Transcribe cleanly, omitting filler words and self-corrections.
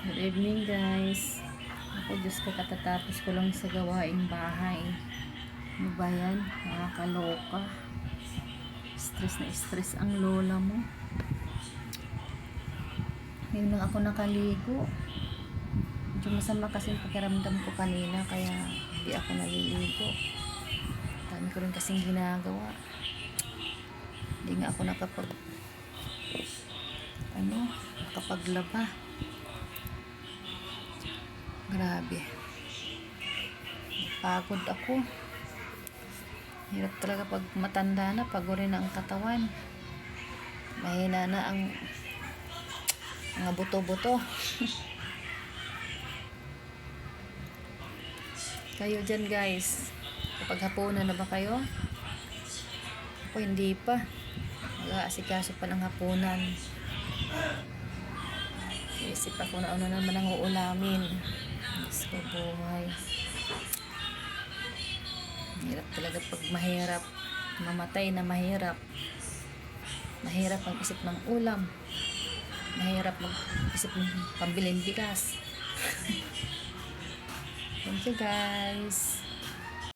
Good evening guys. Ako Diyos ko, katatapos ko lang sa gawaing bahay. Ano ba yan? Nakakaloka. Stress na stress ang lola mo. Ngayon lang ako nakaligo. Medyo masama kasi yung pakiramdam ko kanina, kaya hindi ako naliligo. Dami ko rin kasing ginagawa. Hindi nga ako nakapaglaba. Grabe. Pagod ako. Hirap talaga pag matanda na, pagorin na ang katawan. Mahina na ang mga buto-buto. Kayo dyan guys, kapag hapunan na ba kayo? Ako hindi pa. Mag-aasikaso pa ng hapunan. Isip ako na ano naman ang uulamin. Diyos ko, buhay. Hirap talaga pag mahirap. Mamatay na mahirap. Mahirap mag-isip ng ulam. Mahirap mag-isip ng pambiling bigas. Thank you guys.